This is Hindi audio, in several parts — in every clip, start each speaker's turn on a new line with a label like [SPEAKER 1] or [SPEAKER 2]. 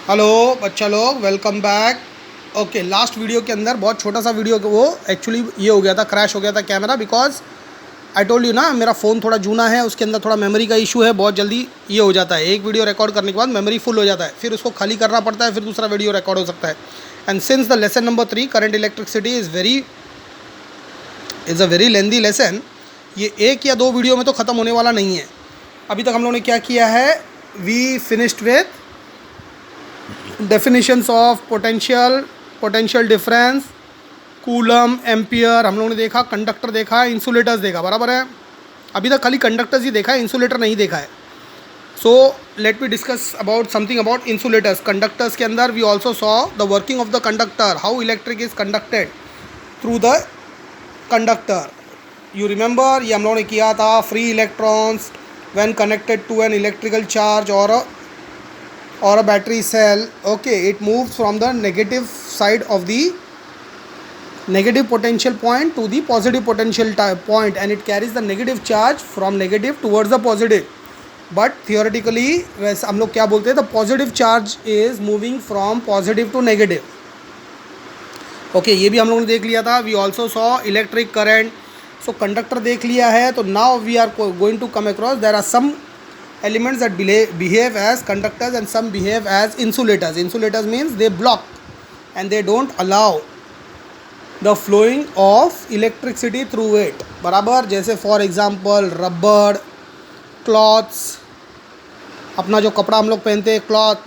[SPEAKER 1] हेलो बच्चा लोग, welcome back. Okay, last video के अंदर बहुत छोटा सा वीडियो वो एक्चुअली ये हो गया था, क्रैश हो गया था camera, because I told you ना, मेरा फ़ोन थोड़ा जूना है, उसके अंदर थोड़ा मेमोरी का इशू है, बहुत जल्दी ये हो जाता है। एक वीडियो रिकॉर्ड करने के बाद मेमोरी फुल हो जाता है, फिर उसको खाली करना पड़ता है, फिर दूसरा वीडियो रिकॉर्ड हो सकता है। And since the lesson number 3 current electricity is a very lengthy lesson, ये एक या दो वीडियो में तो ख़त्म होने वाला नहीं है। अभी तक हम लोगों ने क्या किया है, we finished with definitions of potential difference, coulomb, ampere हम लोगों ने देखा, कंडक्टर देखा, इंसुलेटर्स देखा, बराबर है। अभी तक खाली कंडक्टर्स ही देखा है, इंसुलेटर नहीं देखा है। So let me discuss about something about insulators. Conductors के अंदर we also saw the working of the conductor, how electric is conducted through the conductor. You remember, ये हम लोगों ने किया था, free electrons when connected to an electrical charge or a battery cell, okay, it moves from the negative side of the negative potential point to the positive potential point, and it carries the negative charge from negative towards the positive. But theoretically वैसे हम लोग क्या बोलते हैं, the positive charge is moving from positive to negative. okay, ये भी हम लोगों ने देख लिया था। we also saw electric current. so conductor देख लिया है, तो now we are going to come across there are some elements that behave as conductors and some behave as insulators. Insulators means they block and they don't allow the flowing of electricity through it, बराबर। जैसे फॉर एग्जांपल रबर, क्लॉथ्स, अपना जो कपड़ा हम लोग पहनते हैं क्लॉथ,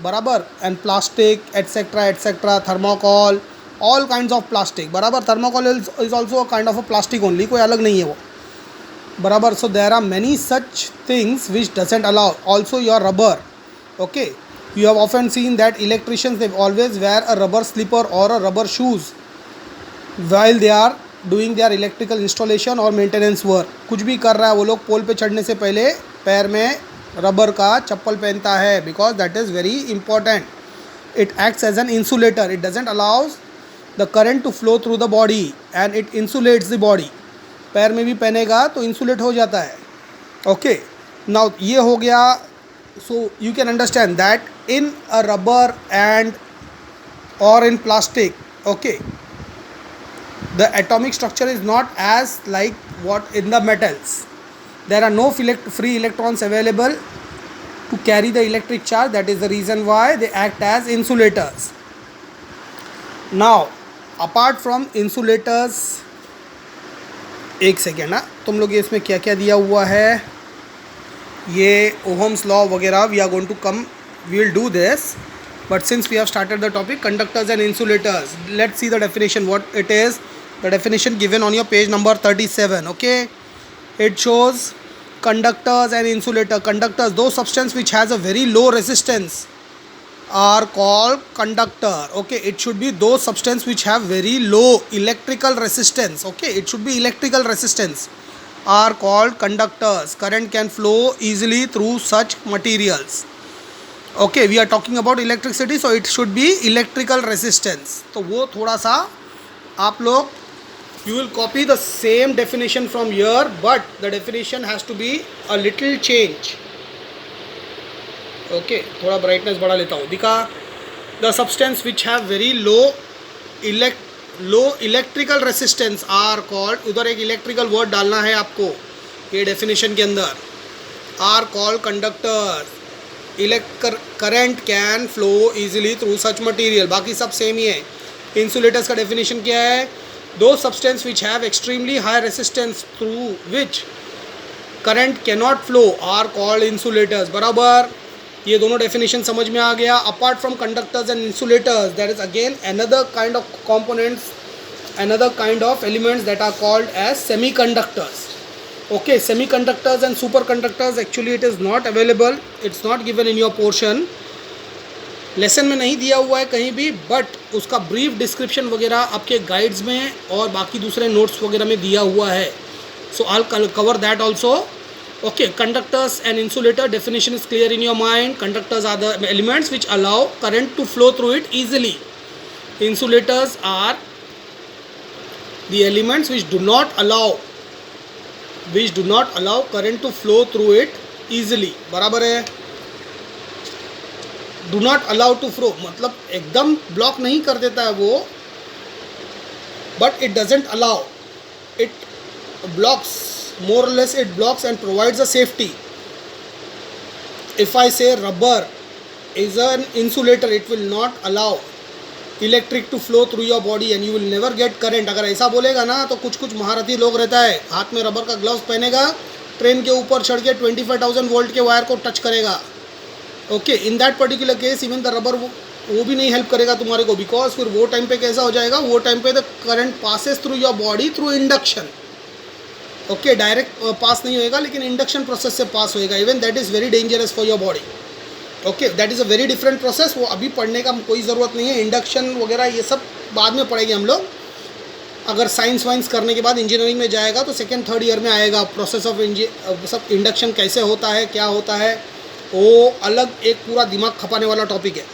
[SPEAKER 1] बराबर, and plastic etcetera etcetera, thermocol, all kinds of plastic, बराबर। Thermocol is also a kind of a plastic only, कोई अलग नहीं है वो, बराबर। so there are many such things which doesn't allow. Also your rubber, okay, you have often seen that electricians, they always wear a rubber slipper or a rubber shoes while they are doing their electrical installation or maintenance work. कुछ भी कर रहा है वो लोग, पोल पे चढ़ने से पहले पैर में रबर का चप्पल पहनता है, because that is very important. It acts as an insulator. It doesn't allow the current to flow through the body and it insulates the body. पैर में भी पहनेगा तो इंसुलेट हो जाता है। ओके, नाउ ये हो गया। So you can understand that in a rubber and और in plastic, okay, the atomic structure is not as like what in the metals. There are no free electrons available to carry the electric charge. That is the reason why they act as insulators. Now apart from insulators, एक सेकेंड ना, तुम लोग इसमें क्या क्या दिया हुआ है, ये ओहम्स लॉ वगैरह, we are going to come, we will do this, but since we have started the topic conductors and insulators, let's see the definition what it is. The definition given on your page number 37, okay. It shows conductors and insulator. Conductors, those substance which has a very low resistance are called conductor, okay. It should be those substance which have very low electrical resistance, okay, it should be electrical resistance, are called conductors. Current can flow easily through such materials, okay. We are talking about electricity, so it should be electrical resistance. तो वो थोड़ा सा आप लोग, you will copy the same definition from here, but the definition has to be a little change, okay. थोड़ा brightness बढ़ा लेता हूँ, दिखा। the substance which have very low electrical resistance are called, उधर एक electrical word डालना है आपको ये definition के अंदर, are called conductors. current can flow easily through such material, बाकी सब सेम ही है। insulators का definition क्या है, those substance which have extremely high resistance through which current cannot flow are called insulators, बराबर। ये दोनों definition समझ में आ गया। apart from conductors and insulators, there is again another kind of components, another kind of elements that are called as semiconductors, okay. Semiconductors and superconductors, actually it is not available, it's not given in your portion, lesson में नहीं दिया हुआ है कहीं भी, बट उसका ब्रीफ डिस्क्रिप्शन वगैरह आपके गाइड्स में और बाकी दूसरे नोट्स वगैरह में दिया हुआ है। So I will cover that also, okay. Conductors and insulator definition is clear in your mind. Conductors are the elements which allow current to flow through it easily. Insulators are the elements which do not allow current to flow through it easily, बराबर है। Do not allow to flow, मतलब एकदम ब्लॉक नहीं कर देता है वो, but it doesn't allow, it blocks, more or less it blocks and provides a safety. If I say rubber is an insulator, it will not allow electric to flow through your body and you will never get current. अगर ऐसा बोलेगा ना तो कुछ कुछ महारथी लोग रहता है, हाथ में रबर का ग्लव्स पहनेगा, ट्रेन के ऊपर चढ़ के 25,000 वोल्ट के वायर को टच करेगा. Okay, in that particular case even the rubber वो भी नहीं हेल्प करेगा तुम्हारे को, बिकॉज फिर वो टाइम पे कैसा हो जाएगा, वो टाइम पे the current passes through your body through induction. Okay, direct pass नहीं होएगा लेकिन इंडक्शन प्रोसेस से पास होएगा. Even that is very dangerous for your body. Okay, that is a very different process. वो अभी पढ़ने का कोई ज़रूरत नहीं है. इंडक्शन वगैरह ये सब बाद में पढ़ेंगे हम लोग. अगर साइंस वाइंस करने के बाद इंजीनियरिंग में जाएगा तो सेकेंड थर्ड ईयर में आएगा प्रोसेस ऑफ सब इंडक्शन कैसे होता है, क्या होता है, वो अलग एक पूरा दिमाग खपाने वाला टॉपिक है.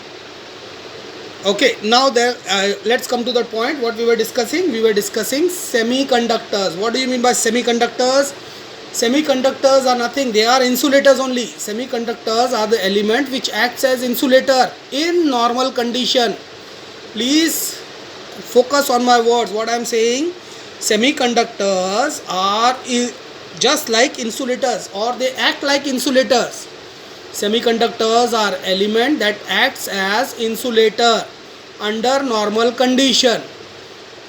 [SPEAKER 1] Okay, now there let's come to that point. What we were discussing, semiconductors. What do you mean by semiconductors? Semiconductors are nothing, they are insulators only. Semiconductors are the element which acts as insulator in normal condition. Please focus on my words, what I am saying. Semiconductors are just like insulators, or they act like insulators. Semiconductors are element that acts as insulator under normal condition,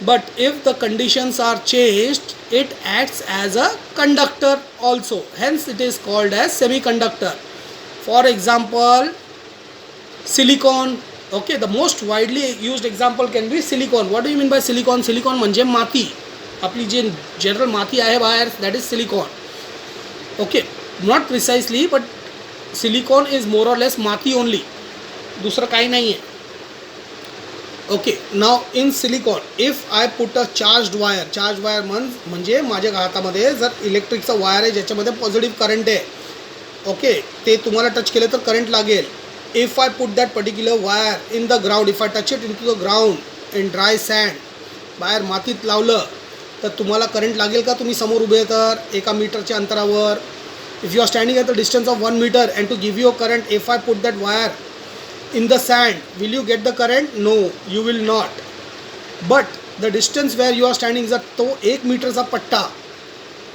[SPEAKER 1] but if the conditions are changed, it acts as a conductor also, hence it is called as semiconductor. For example, silicon. Okay, the most widely used example can be silicon. What do you mean by silicon? Silicon म्हणजे माती, आपली जी जनरल माती आहे बाहेर, that is silicon. Okay, not precisely, but silicon is more और लेस माती ओनली, दूसरा काही नाही आहे. Okay, now in silicon if I put a charged wire म्हणजे माझ्या हातामध्ये जर इलेक्ट्रिकचा वायर आहे ज्याच्यामध्ये पॉझिटिव्ह करंट आहे, ओके, ते तुम्हाला टच केलं तर करंट लागेल. If I put that particular wire in the ground, if I touch it into the ground in dry sand, बाहेर मातीत लावलं तर तुम्हाला करंट लागेल का? तुम्ही समोर उभे तर 1 मीटरच्या अंतरावर. If you are standing at the distance of 1 meter and to give you a current, if I put that wire in the sand, will you get the current? No, you will not. But the distance where you are standing is तो 1 meter चा पट्टा.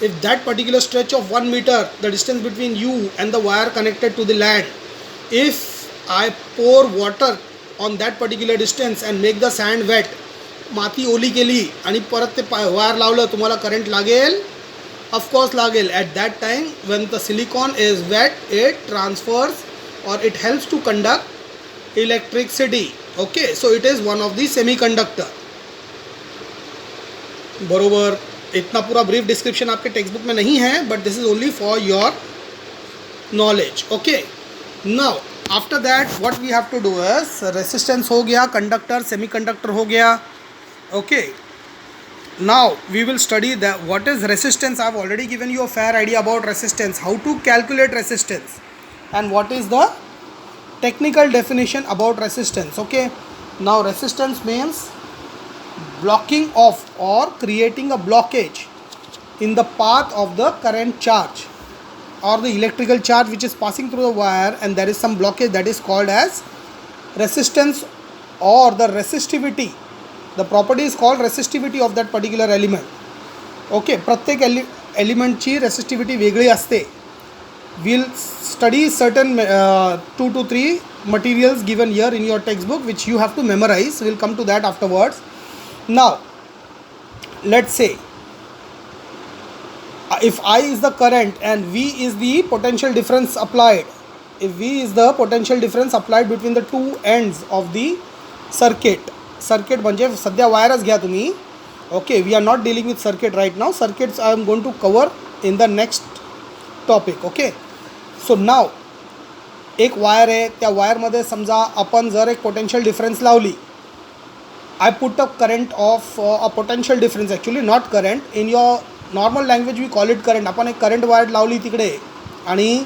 [SPEAKER 1] If that particular stretch of 1 meter, the distance between you and the wire connected to the land, if I pour water on that particular distance and make the sand wet, माती ओली केली आणि परत ते वायर लावलं, तुम्हाला करंट लागेल? Of course लागेल. At that time when the silicon is wet, it transfers or it helps to conduct electricity. Okay, so it is one of the semiconductor. बरोबर, इतना पूरा ब्रीफ डिस्क्रिप्शन आपके टेक्स्ट बुक में नहीं है, but this is only for your knowledge. Okay, now after that what we have to do is, resistance हो गया, कंडक्टर सेमीकंडक्टर हो गया. Okay, now we will study that what is resistance. I have already given you a fair idea about resistance, how to calculate resistance, and what is the technical definition about resistance. Okay, now resistance means blocking off or creating a blockage in the path of the current charge or the electrical charge which is passing through the wire, and there is some blockage, that is called as resistance or the resistivity. The property is called resistivity of that particular element. Okay, प्रत्येक एलिमेंटची रेसिस्टिव्हिटी वेगळी असते. We'll study certain 2 to 3 materials given here in your textbook which you have to memorize. We'll come to that afterwards. Now, let's say if I is the current and V is the potential difference applied. If V is the potential difference applied between the two ends of the circuit. Circuit म्हणजे सध्या वायरच घ्या तुम्ही. Okay, we are not dealing with circuit right now. Circuits I am going to cover in the next topic. Okay, so now एक वायर आहे, त्या वायरमध्ये समजा आपण जर एक पोटेन्शियल डिफरन्स लावली, I put a current of a potential difference, actually not current, in your normal language we call it current. आपण एक करंट वायर लावली तिकडे आणि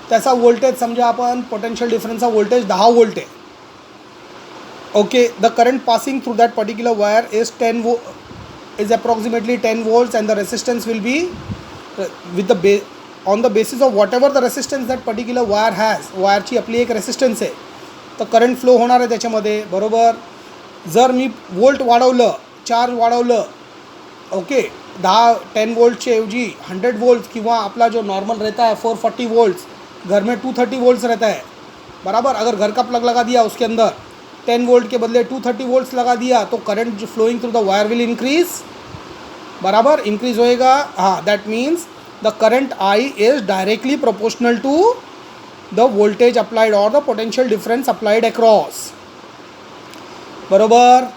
[SPEAKER 1] त्याचा वोल्टेज समजा आपण पोटेन्शियल डिफरन्सचा वोल्टेज 10 वोल्ट आहे. Okay, the current passing through that particular wire is approximately 10 volts, and the resistance will be with the on the basis of whatever the resistance that particular wire has. वायरची आपली एक रेसिस्टन्स आहे, तर करंट फ्लो होणार आहे त्याच्यामध्ये, बरोबर. जर मी वोल्ट वाढवलं, चार्ज वाढवलं, ओके, 10-10 वोल्टचे ऐवजी 100 वोल्ट, किंवा अपना जो नॉर्मल रहता है 440 वोल्ट्स, घर में 230 वोल्ट्स रहता है, बराबर. अगर घर का प्लग लगा दिया, उसके अंदर 10 वोल्ट के बदले 230 वोल्ट्स लगा दिया, तो करंट जो flowing through the wire will increase, बराबर, इंक्रीज होएगा. हाँ, that means the current I is directly proportional to the voltage applied और the potential difference applied across, बरोबर.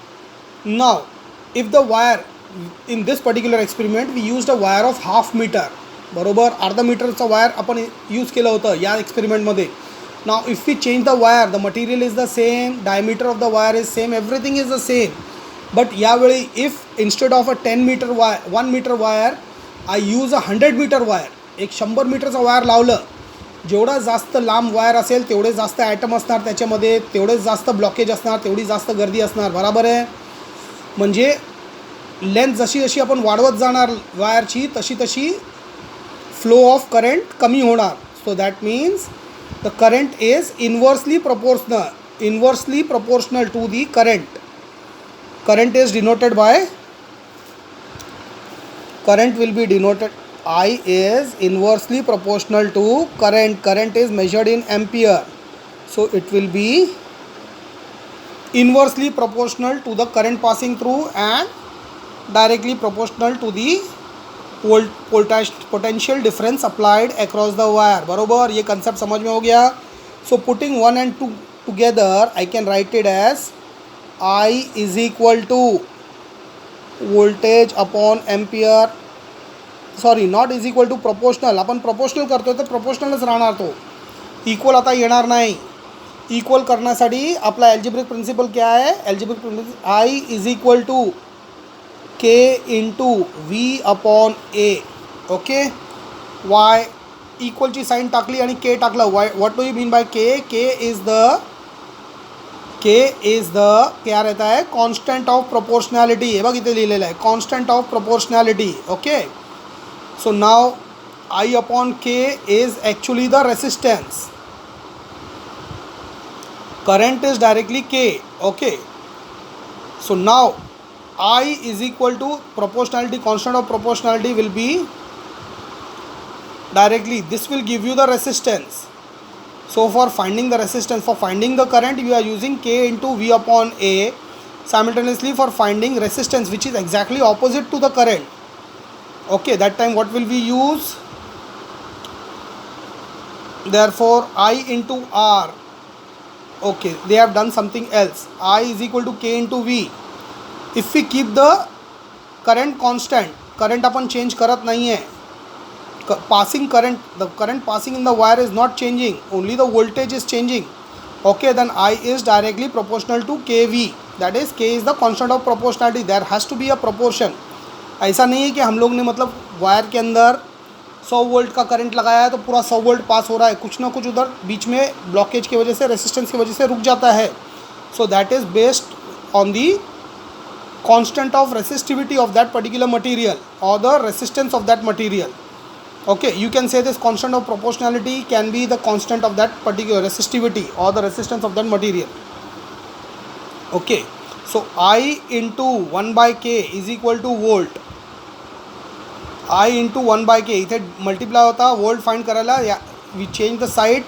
[SPEAKER 1] Now if the wire, in this particular experiment we used a wire of half meter, बरोबर. अर्धा मीटरचा वायर आपण यूज केलं होतं या एक्सपेरिमेंटमध्ये. Now if we change the wire, the material is the same, diameter of the wire is same, everything is the same. But यावेळी if instead of a 10 meter wire, 1 meter wire, I use a 100 meter wire, एक 100 मीटरचं वायर लावलं. जेवढा जास्त लांब वायर असेल तेवढे जास्त ॲटम असणार त्याच्यामध्ये, तेवढेच जास्त ब्लॉकेज असणार, तेवढी जास्त गर्दी असणार, बरोबर आहे. म्हणजे लेंथ जशी जशी आपण वाढवत जाणार वायरची, तशी तशी फ्लो ऑफ करंट कमी होणार. So that means the current is inversely proportional to the current. Current is denoted by, current will be denoted, I is inversely proportional to current. Current is measured in ampere, so it will be inversely proportional to the current passing through and directly proportional to the potential difference applied across the wire, बरोबर. ये concept समझ में हो गया. So putting 1 and 2 together, I can write it as I is equal to voltage upon ampere, sorry not is equal to proportional. आपण प्रोपोर्शनल करतो तर प्रोपोर्शनलच राहणार, तो इक्वल आता येणार नाही. इक्वल करण्यासाठी आपला एल्जेब्रिक प्रिन्सिपल क्या है, algebraic principle I is equal to K into V upon A. Okay, Y इक्वलची साईन टाकली आणि के टाकलं. Why what do you mean by K. K is the क्या रहता है, कॉन्स्टेंट ऑफ प्रोपोर्शनैलिटी. हे बघ इथे लिहिलेलं आहे, constant of proportionality. Okay, so now I upon K is actually the resistance. Current is directly K. Okay, so now I is equal to proportionality, constant of proportionality will be directly, this will give you the resistance. So for finding the resistance, for finding the current, you are using K into V upon A. Simultaneously for finding resistance, which is exactly opposite to the current. Okay, that time what will we use? Therefore I into R. Okay, they have done something else. I is equal to K into V. If we keep the current constant, current upon change करत नहीं है, passing current, the current passing in the wire is not changing, only the voltage is changing. Okay, then I is directly proportional to KV. That is, K is the constant of proportionality. There has to be a proportion. ऐसा नहीं है कि हम लोग ने मतलब वायर के अंदर 100 वोल्ट का करंट लगाया है तो पूरा 100 वोल्ट पास हो रहा है, कुछ ना कुछ उधर बीच में ब्लॉकेज की वजह से, रेसिस्टेंस की वजह से रुक जाता है. So that is based on the constant of resistivity of that particular material और the resistance of that material. Okay, you can say this constant of proportionality can be the constant of that particular resistivity और the resistance of that material. Okay, so I into 1 by K is equal to volt. I into 1 by K इथे मल्टीप्लाय होता वोल्ट फाइंड करायला. We change the side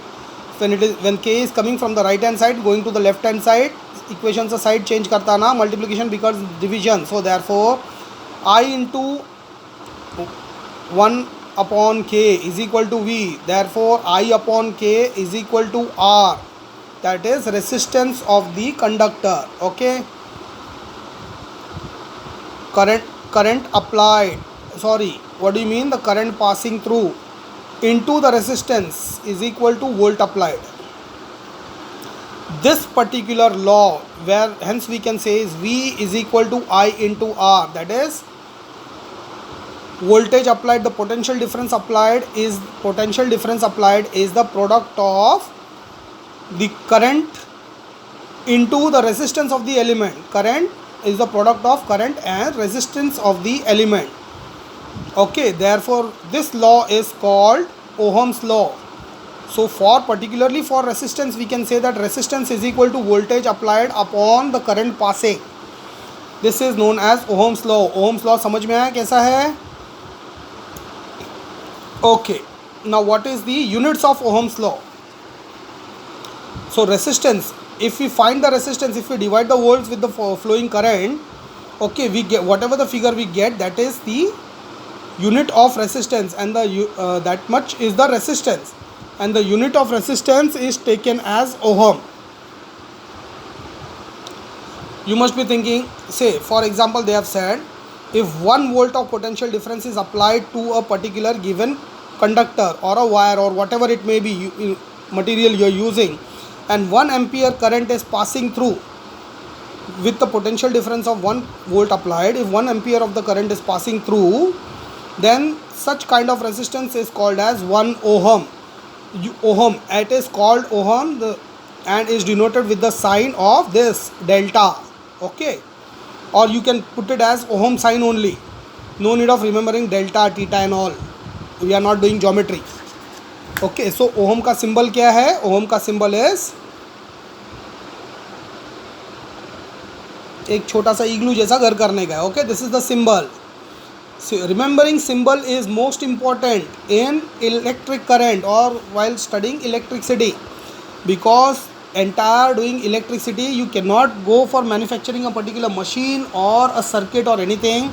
[SPEAKER 1] when K is coming from the right hand side going to the left hand side, इक्वेशनचं साइड चेंज करताना multiplication because division. So therefore I into 1 upon K is equal to V. Therefore I upon K is equal to R. that is resistance of the conductor. Okay, current applied, sorry, what do you mean, the current passing through into the resistance is equal to volt applied. This particular law, where hence we can say is V is equal to I into R, that is voltage applied, the potential difference applied is the product of the current into the resistance of the element. Current is the product of current and resistance of the element. Okay, therefore this law is called Ohm's law. So for particularly for resistance, we can say that resistance is equal to voltage applied upon the current passing. This is known as Ohm's law. Ohm's law समझ में आया कैसा है? Okay. Now what is the units of Ohm's law? So resistance, if we find the resistance, if we divide the volts with the flowing current, okay, we get whatever the figure we get, that is the unit of resistance, and the that much is the resistance, and the unit of resistance is taken as ohm. You must be thinking, say for example, they have said if 1 volt of potential difference is applied to a particular given conductor or a wire or whatever it may be, material you are using, and 1 ampere current is passing through with the potential difference of 1 volt applied, if 1 ampere of the current is passing through, then such kind of resistance is called as 1 ohm. Ohm, it is called ohm, and is denoted with the sign of this delta. Okay, or you can put it as ohm sign only. No need of remembering delta, theta and all. We are not doing geometry. Okay, so ohm का symbol क्या है? Ohm का symbol is एक छोटा सा इग्लू जैसा घर करने का है. Okay, this is the symbol. So remembering symbol is most important in electric current or while studying electricity, because entire doing electricity you cannot go for manufacturing a particular machine or a circuit or anything,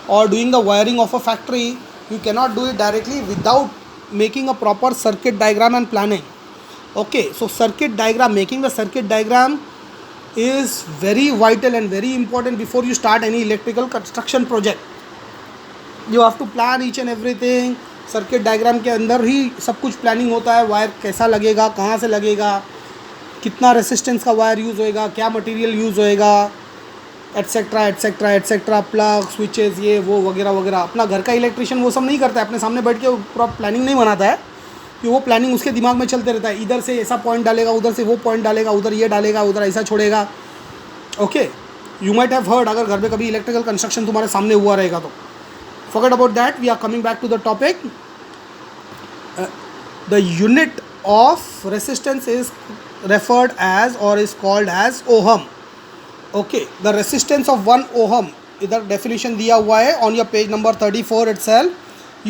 [SPEAKER 1] or doing the wiring of a factory. You cannot do it directly without making a proper circuit diagram and planning. Okay, so circuit diagram, making the circuit diagram is very vital and very important before you start any electrical construction project. You have to plan each and everything. Circuit diagram के अंदर ही सब कुछ प्लानिंग होता है. वायर कैसा लगेगा, कहाँ से लगेगा, कितना रेसिस्टेंस का वायर यूज़ होएगा, क्या मटेरियल यूज़ होएगा, etcetera etcetera etcetera, plug, switches, ये वो वगैरह वगैरह. अपना घर का इलेक्ट्रिशियन वो सब नहीं करता है, अपने सामने बैठ के पूरा प्लानिंग नहीं बनाता है, कि वो प्लानिंग उसके दिमाग में चलते रहता है. इधर से ऐसा पॉइंट डालेगा, उधर से वो पॉइंट डालेगा, उधर ये डालेगा, उधर ऐसा छोड़ेगा. Okay, you might have heard, अगर घर पे कभी इलेक्ट्रिकल कंस्ट्रक्शन तुम्हारे सामने हुआ रहेगा तो. Forget about that. We are coming back to the topic. The unit of resistance is referred as or is called as ohm. Okay, the resistance of 1 ohm, इधर definition दिया हुआ है on your page number 34 itself.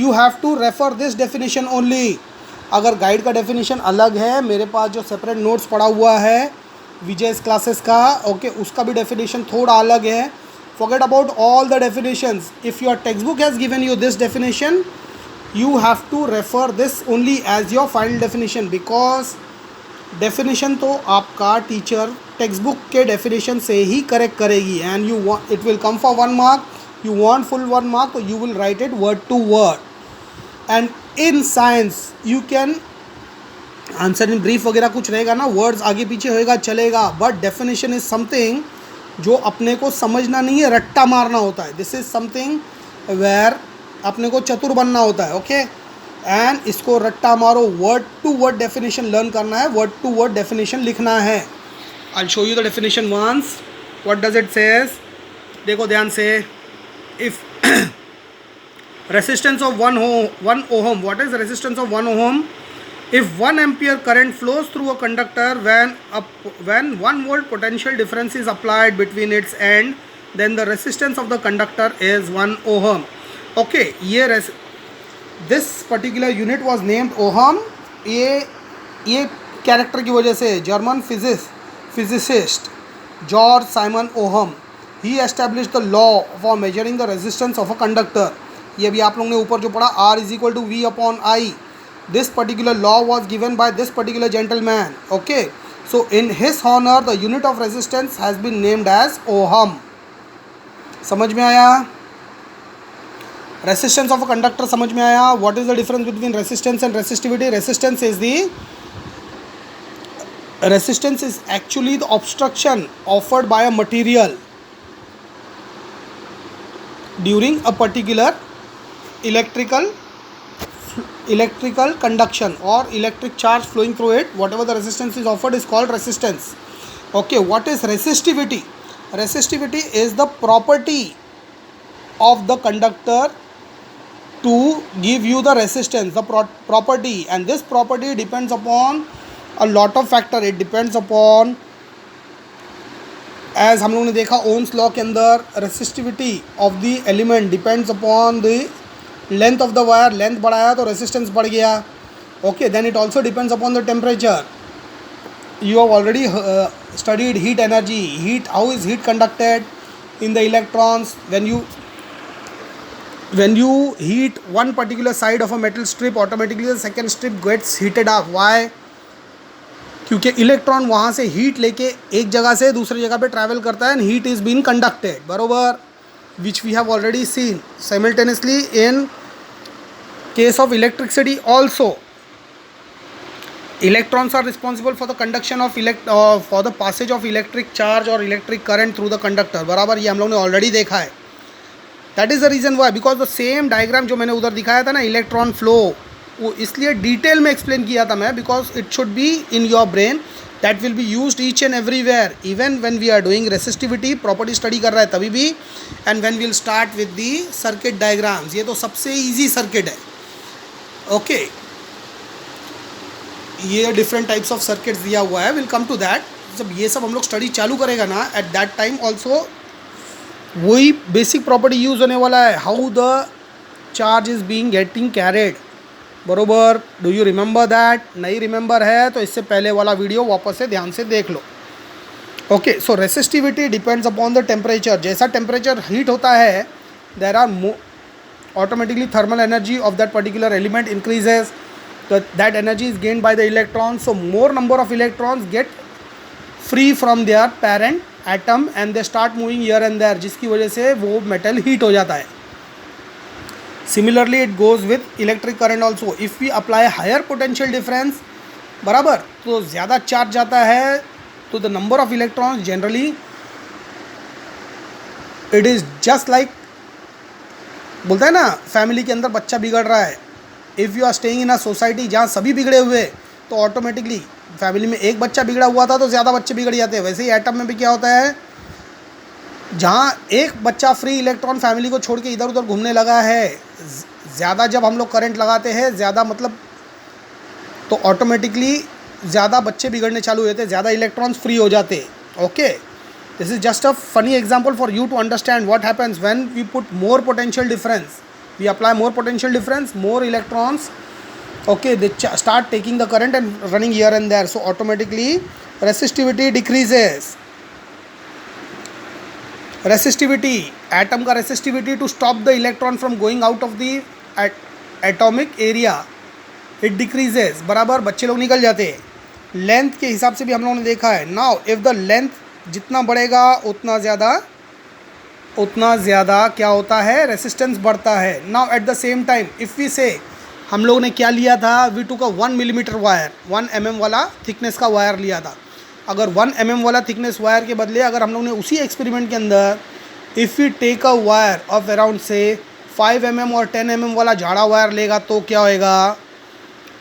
[SPEAKER 1] You have to refer this definition only. अगर गाइड का definition अलग है, मेरे पास जो separate notes पड़ा हुआ है विजय's क्लासेस का, okay, उसका भी definition थोड़ा अलग है. Forget about all the definitions. If your textbook has given you this definition, you have to refer this only as your final definition, because definition तो आपका टीचर टेक्स्ट के definition से ही करेक्ट करेगी, and you want it will come for 1 mark. You want full 1 mark, so you will write it word to word. And in science you can answer in brief वगैरह कुछ रहेगा ना, words आगे पीछे होएगा चलेगा, but definition is something जो अपने को समझना नहीं है, रट्टा मारना होता है. दिस इज समथिंग वेयर अपने को चतुर बनना होता है. ओके, एंड इसको रट्टा मारो, word to word definition learn करना है, वर्ड टू वर्ड डेफिनेशन लिखना है. I show you the definition once. What does it says? देखो ध्यान से. If resistance of 1 ohm, what is resistance of 1 ohm? If 1 ampere current flows through a conductor when 1 volt potential difference is applied between its end, then the resistance of the conductor is 1 ohm. Okay, this particular unit was named ohm. ये कैरेक्टर की वजह से German physicist George Simon Ohm, he established the law for measuring the resistance of a conductor. ये भी आप लोगों ने ऊपर जो पढ़ा, R is equal to V upon I. This particular law was given by this particular gentleman. Okay, so in his honor the unit of resistance has been named as ohm. समझ में आया? Resistance of a conductor समझ में आया? What is the difference between resistance and resistivity? Resistance is actually the obstruction offered by a material during a particular electrical conduction or electric charge flowing through it. Whatever the resistance is offered is called resistance. Okay, what is resistivity? Resistivity is the property of the conductor to give you the resistance, the property, and this property depends upon a lot of factor. It depends upon, as हम लोगों ने देखा ओम्स लॉ के अंदर, resistivity of the element depends upon the length of the wire. Length बढ़ाया तो रेसिस्टेंस बढ़ गया. Okay, then it also depends upon the temperature. You have already studied heat energy. Heat, how is heat conducted in the electrons? When you heat one particular side of a metal strip, automatically the second strip gets heated up. Why? क्योंकि इलेक्ट्रॉन वहाँ से हीट लेके एक जगह से दूसरी जगह पे ट्रैवल करता है and heat is been conducted, बरोबर, which we have already seen simultaneously in case of electricity also. Electrons are responsible for the conduction of for the passage of electric charge or electric current through the conductor. बराबर, ये हम लोग ने ऑलरेडी देखा है. That is the reason why, because the same diagram जो मैंने उधर दिखाया था ना, इलेक्ट्रॉन फ्लो, वो इसलिए डिटेल में एक्सप्लेन किया था मैं, because it should be in your brain. That will be used each and everywhere, even when we are doing resistivity, property study कर रहा है तभी भी, and when we will start with the circuit diagrams. ये तो सबसे ईजी सर्किट है. ओके, ये डिफरेंट टाइप्स ऑफ सर्किट्स दिया हुआ है, विल कम टू दैट. जब ये सब हम लोग स्टडी चालू करेगा ना, एट दैट टाइम ऑल्सो वही बेसिक प्रॉपर्टी यूज़ होने वाला है, how the charge is being getting carried. बरोबर, डू यू रिमेंबर दैट? नहीं रिमेंबर है तो इससे पहले वाला वीडियो वापस से ध्यान से देख लो. Okay, so resistivity depends upon the temperature. जैसा टेम्परेचर हीट होता है, there are automatically thermal energy of that particular element increases. That energy is gained by the electrons, so more number of electrons get free from their parent atom and they start moving here and there, जिसकी वजह से वो metal heat हो जाता है. Similarly it goes with electric current also. If we apply higher potential difference, बराबर, तो ज़्यादा चार्ज जाता है, तो the number of electrons generally it is just like, बोलता है ना फैमिली के अंदर बच्चा बिगड़ रहा है. If you are staying in a society जहाँ सभी बिगड़े हुए, तो ऑटोमेटिकली फैमिली में एक बच्चा बिगड़ा हुआ था तो ज़्यादा बच्चे बिगड़ जाते हैं. वैसे ही एटम में भी क्या होता है, जहाँ एक बच्चा फ्री इलेक्ट्रॉन फैमिली को छोड़ के इधर उधर घूमने लगा है, ज़्यादा जब हम लोग करंट लगाते हैं, ज़्यादा मतलब, तो ऑटोमेटिकली ज़्यादा बच्चे बिगड़ने चालू होते हैं, ज़्यादा इलेक्ट्रॉन्स फ्री हो जाते. Okay, this is just a funny example for you to understand what happens when we put more potential difference. We apply more potential difference, more electrons, okay, they start taking the current and running here and there, so automatically resistivity decreases. Resistivity, atom का resistivity to stop the electron from going out of the atomic area, it decreases. बराबर, बच्चे लोग निकल जाते हैं. लेंथ के हिसाब से भी हम लोगों ने देखा है. Now if the length जितना बढ़ेगा उतना ज़्यादा क्या होता है, रेसिस्टेंस बढ़ता है. Now at the same time if we say, हम लोग ने क्या लिया था, वी टू का 1 मिलीमीटर वायर, 1 mm वाला थिकनेस का वायर लिया था. अगर 1 mm वाला थिकनेस वायर के बदले अगर हम लोग ने उसी एक्सपेरिमेंट के अंदर if we take a wire of around से 5 mm और 10 mm वाला जाड़ा वायर लेगा, तो क्या होएगा,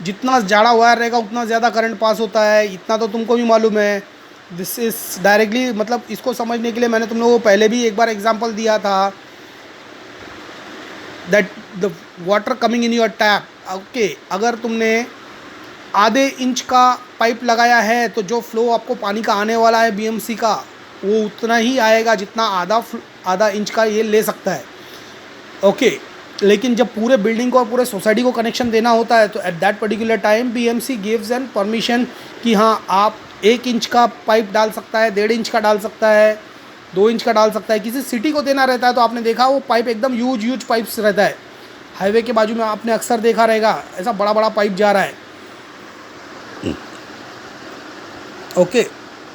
[SPEAKER 1] जितना जाड़ा वायर रहेगा उतना ज़्यादा करंट पास होता है. इतना तो तुमको भी मालूम है. दिस इज़ डायरेक्टली, मतलब इसको समझने के लिए मैंने तुम लोगों को पहले भी एक बार एग्जांपल दिया था, that the water coming in your tap. Okay, अगर तुमने आधे इंच का पाइप लगाया है, तो जो फ्लो आपको पानी का आने वाला है बीएमसी का, वो उतना ही आएगा जितना आधा इंच का ये ले सकता है. ओके, लेकिन जब पूरे बिल्डिंग को और पूरे सोसाइटी को कनेक्शन देना होता है, तो at that particular time BMC gives an permission कि हाँ, आप 1 इंच का पाइप डाल सकता है, 1.5 इंच का डाल सकता है, 2 इंच का डाल सकता है. किसी सिटी को देना रहता है तो आपने देखा वो पाइप एकदम ह्यूज पाइप्स रहता है. हाईवे के बाजू में आपने अक्सर देखा रहेगा ऐसा बड़ा बड़ा पाइप जा रहा है. ओके,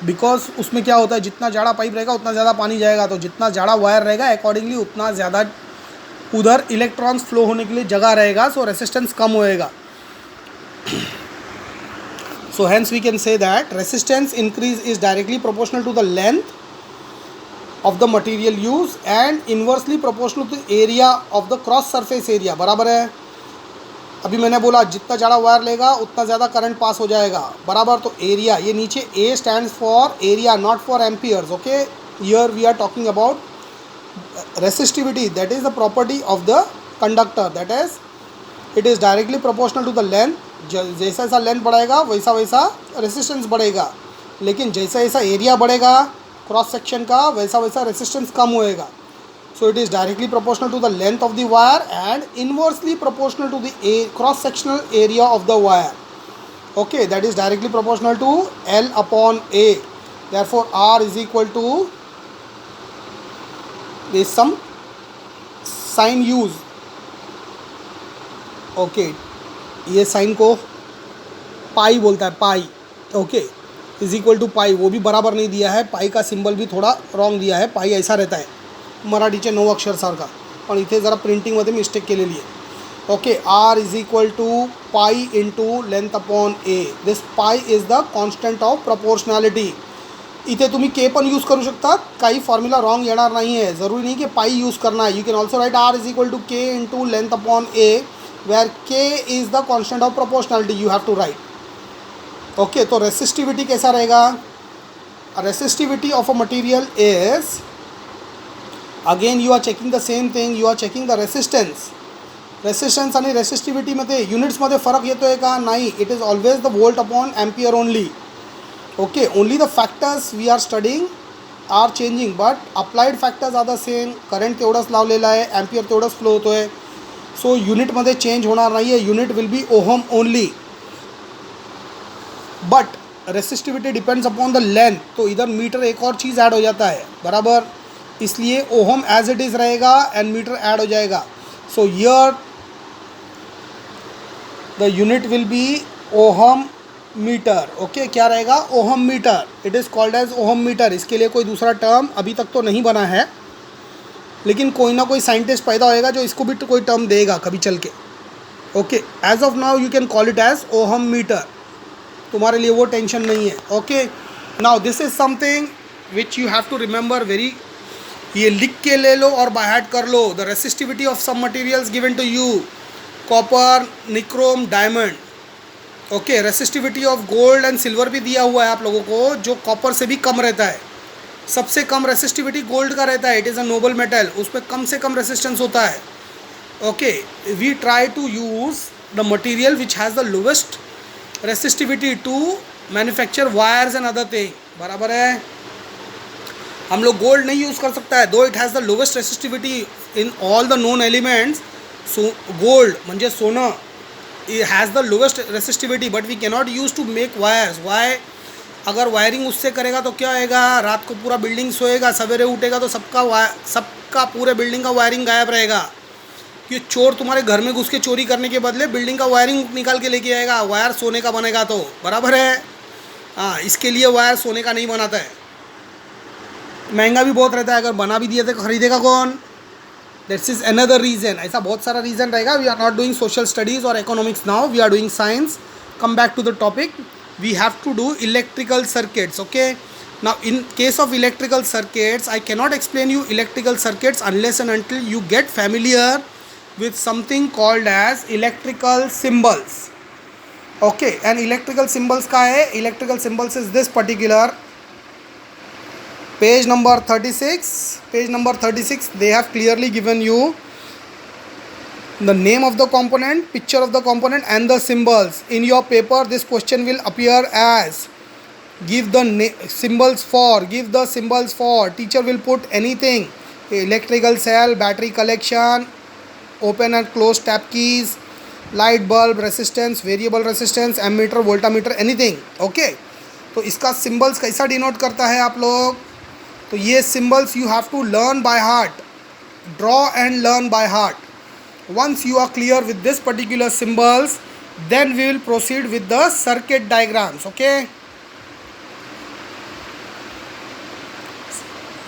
[SPEAKER 1] बिकॉज उसमें क्या होता है, जितना जाड़ा पाइप रहेगा उतना ज़्यादा पानी जाएगा, तो जितना जाड़ा वायर रहेगा अकॉर्डिंगली उतना ज़्यादा उधर इलेक्ट्रॉन्स फ्लो होने के लिए जगह रहेगा, सो रेसिस्टेंस कम होएगा. So hence we can say that resistance increase is directly proportional to the length of the material used and inversely proportional to the area of the cross surface area. बराबर है. अभी मैंने बोला जितना ज़्यादा वायर लेगा उतना ज़्यादा करंट पास हो जाएगा. बराबर, तो एरिया, ये नीचे A stands for area not for amperes. Okay, here we are talking about resistivity, that is the property of the conductor, that is it is directly proportional to the length. जैसा जैसा लेंथ बढ़ेगा वैसा वैसा रेसिस्टेंस बढ़ेगा, लेकिन जैसा जैसा एरिया बढ़ेगा क्रॉस सेक्शन का वैसा वैसा रेसिस्टेंस कम होएगा. So it is directly proportional to the length of the wire and inversely proportional to the cross sectional area of the wire. Okay, that is directly proportional to L upon A. Therefore R is equal to, there is some sign use. Okay, ये साइन को पाई बोलता है, पाई. ओके, इज इक्वल टू पाई, वो भी बराबर नहीं दिया है. पाई का सिंबल भी थोड़ा रॉन्ग दिया है. पाई ऐसा रहता है मराठीचे 9 अक्षर सारखा, पण इथे जरा प्रिंटिंगमध्ये मिस्टेक केलेली आहे. Okay, R is equal to pi into length upon A. This pi is the constant of proportionality. इथे तुम्ही के पण यूज करू शकता, काही फॉर्म्युला रॉन्ग येणार नाही आहे. जरूरी नाही की पाई यूज करना है. You can also write R is equal to K into length upon A, where K is the constant of proportionality. You have to write. Okay, तो रेसिस्टिविटी कैसा रहेगा? Resistivity of a material is, again you are checking the same thing, you are checking the resistance. Resistance आणि रेसिस्टिविटीमध्ये युनिट्समध्ये फरक येतो आहे का? नाही. It is always the volt upon ampere only. Okay, only the factors we are studying are changing, but applied factors are the same. Current तेवढंच लावलेलं आहे, एम्पियर तेवढंच फ्लो होतो आहे. सो युनिटमध्ये चेंज होणार नाही आहे. Unit will be ohm only, but resistivity depends upon the length. तो इधर मीटर एक और चीज़ ऐड हो जाता है, बराबर. इसलिए ओहम एज इट इज़ रहेगा एंड मीटर ऐड हो जाएगा. So here the unit will be ohm metre. Okay, क्या रहेगा? Ohm metre. It is called as ohm metre. इसके लिए कोई दूसरा टर्म अभी तक तो नहीं बना है, लेकिन कोई ना कोई साइंटिस्ट पैदा होएगा जो इसको भी तो कोई टर्म देगा कभी चल के. Okay, as of now you can call it as ohm meter. तुम्हारे लिए वो टेंशन नहीं है. Okay, now this is something which you have to remember very. ये लिख के ले लो और बाय हार्ट कर लो. The resistivity of some materials given to you, copper, nichrome, diamond. Okay, resistivity of gold and silver भी दिया हुआ है आप लोगों को, जो कॉपर से भी कम रहता है. सबसे कम रेसिस्टिविटी गोल्ड का रहता है. It is a noble metal, उस पर कम से कम रेसिस्टेंस होता है. Okay, we try to use the material which has the lowest resistivity to manufacture wires and other thing. बराबर है. हम लोग गोल्ड नहीं यूज़ कर सकता है, दो it has the lowest resistivity in all the known elements. So gold म्हणजे सोनं, it has the lowest resistivity, but we cannot use to make wires. Why? अगर वायरिंग उससे करेगा तो क्या होएगा? रात को पूरा बिल्डिंग सोएगा, सवेरे उठेगा तो सबका पूरे बिल्डिंग का वायरिंग गायब रहेगा. कि चोर तुम्हारे घर में घुस के चोरी करने के बदले बिल्डिंग का वायरिंग निकाल के लेके आएगा. वायर सोने का बनेगा तो बराबर है. हाँ, इसके लिए वायर सोने का नहीं बनाता है, महंगा भी बहुत रहता है. अगर बना भी दिया तो खरीदेगा कौन? That's is another reason. ऐसा बहुत सारा रीज़न रहेगा. We are not doing social studies और economics now, we are doing science. Come back to the topic. We have to do electrical circuits. Okay, now in case of electrical circuits I cannot explain you electrical circuits unless and until you get familiar with something called as electrical symbols. Okay, and electrical symbols का है? Electrical symbols is this particular page number 36. Page number 36, they have clearly given you the name of the component, picture of the component and the symbols. In your paper this question will appear as give the symbols for, give the symbols for. Teacher will put anything, electrical cell, battery collection, open and close tap keys, light bulb, resistance, variable resistance, ammeter, voltmeter, anything. Okay, तो इसका सिम्बल्स कैसा डिनोट करता है आप लोग? तो ये symbols you have to learn by heart, draw and learn by heart. Once you are clear with this particular symbols, then we will proceed with the circuit diagrams. Okay,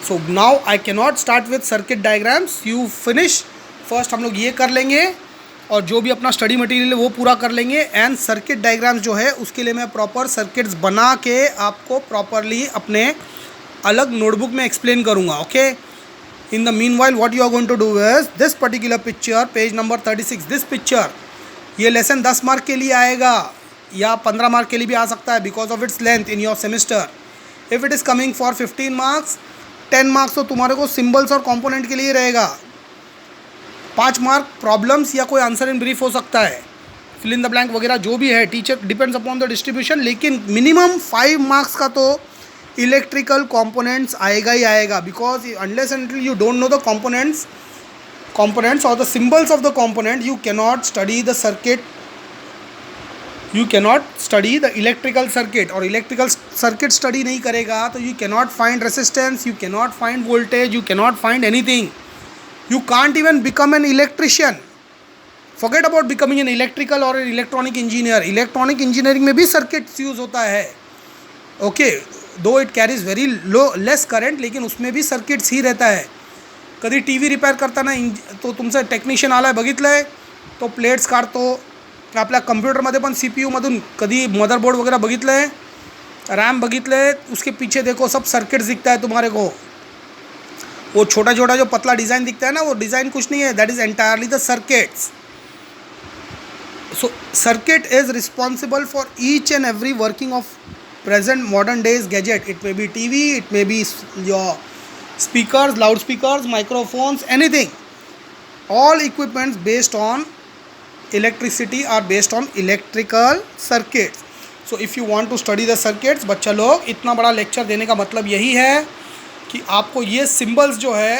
[SPEAKER 1] so now I cannot start with circuit diagrams. You finish first. हम लोग ये कर लेंगे और जो भी अपना स्टडी मटेरियल है वो पूरा कर लेंगे. एंड सर्किट डायग्राम्स जो है उसके लिए मैं प्रॉपर सर्किट्स बना के आपको प्रॉपरली अपने अलग नोटबुक में एक्सप्लेन करूँगा. Okay, in the meanwhile what you are going to do is this particular picture, page number 36. This picture, ये लेसन 10 मार्क के लिए आएगा या 15 मार्क के लिए भी आ सकता है because of its length in your semester. If it is coming for 15 marks, 10 marks तो तुम्हारे को सिम्बल्स और कॉम्पोनेंट के लिए रहेगा. 5 मार्क प्रॉब्लम्स या कोई आंसर इन ब्रीफ हो सकता है, फिल इन द ब्लैंक वगैरह जो भी है, teacher depends upon the distribution, लेकिन मिनिमम 5 मार्क्स का तो इलेक्ट्रिकल कंपोनेंट्स आएगा ही आएगा, because unless and until you don't know the components or the symbols of the component, you cannot study the circuit, you cannot study the electrical circuit. और electrical circuit study नहीं करेगा तो you cannot find resistance, you cannot find voltage, you cannot find anything. You can't even become an electrician. Forget about becoming an electrical or an electronic engineer. Electronic engineering में भी circuits use होता है, okay, though it carries very less current, लेकिन उसमें भी circuits ही रहता है. कधी टी व्ही रिपेअर करताना तो तुमचं टेक्निशियन आला आहे बघितलं आहे, तो प्लेट्स काढतो. आपल्या कम्प्युटरमध्ये पण सी पी यूमधून कधी मदरबोर्ड वगैरह बघितलं है, रैम बघितलं है, उसके पीछे देखो सब सर्किट्स दिखता है तुम्हारे को. वो छोटा छोटा जो पतला डिज़ाइन दिखता है ना, वो डिज़ाइन कुछ नहीं है, that is entirely the circuits. So circuit is responsible for each and every working of present modern days gadget. It may be TV, it may be your speakers, loudspeakers, microphones, anything. All equipments based on electricity are based on electrical circuits. So if you want to study the circuits, बच्चा लोग इतना बड़ा लेक्चर देने का मतलब यही है कि आपको ये सिम्बल्स जो है,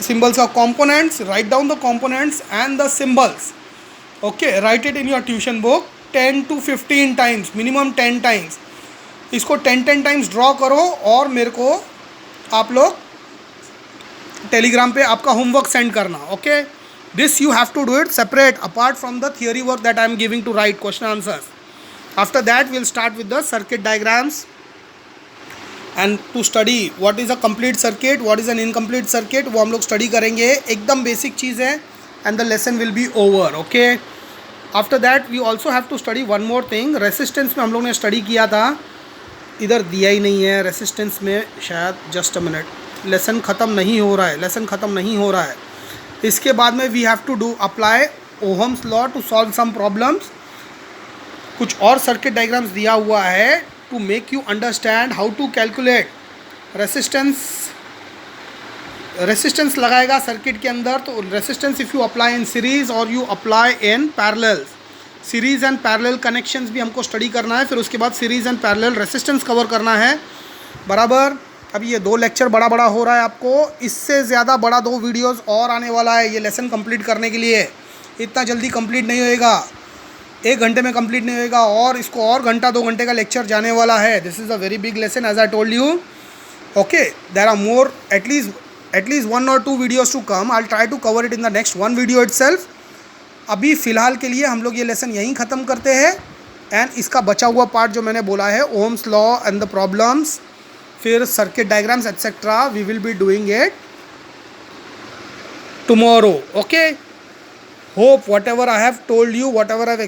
[SPEAKER 1] सिम्बल्स का components, write down the components and the symbols. Okay, write it in your tuition book 10 to 15 times, minimum 10 times. इसको 10 टाइम्स ड्रॉ करो और मेरे को आप लोग टेलीग्राम पे आपका होमवर्क सेंड करना. Okay, this you have to do it separate apart from the theory work that I am giving to write question answers. After that will start with the circuit diagrams and to study what is a complete circuit, what is an incomplete circuit, वो हम लोग स्टडी करेंगे. एकदम बेसिक चीज़ है and the lesson will be over. Okay, after that we also have to study one more thing. Resistance में हम लोग ने स्टडी किया था, इधर दिया ही नहीं है रेसिस्टेंस में शायद. जस्ट अ मिनट, लेसन ख़त्म नहीं हो रहा है, लेसन ख़त्म नहीं हो रहा है. इसके बाद में we have to do apply Ohm's law to solve some problems. कुछ और सर्किट डायग्राम्स दिया हुआ है to make you understand how to calculate resistance. Resistance लगाएगा सर्किट के अंदर, तो resistance if you apply in series और you apply in parallel, series and parallel connections भी हमको स्टडी करना है. फिर उसके बाद series and parallel resistance cover करना है. बराबर. अभी ये 2 लेक्चर बड़ा बड़ा हो रहा है आपको, इससे ज़्यादा बड़ा 2 वीडियोस और आने वाला है ये लेसन कंप्लीट करने के लिए. इतना जल्दी कंप्लीट नहीं होएगा, 1 घंटे में कंप्लीट नहीं होएगा, और इसको और घंटा 2 घंटे का लेक्चर जाने वाला है. This is a very big lesson as I told you. Okay, there are more at least 1 or 2 videos to come. I'll try to cover it in the next 1 video itself. अभी फ़िलहाल के लिए हम लोग ये लेसन यहीं ख़त्म करते हैं. एंड इसका बचा हुआ पार्ट जो मैंने बोला है, Ohm's law and the problems, फिर circuit diagrams etcetera, we will be doing it tomorrow. Okay, hope whatever I have told you, whatever I've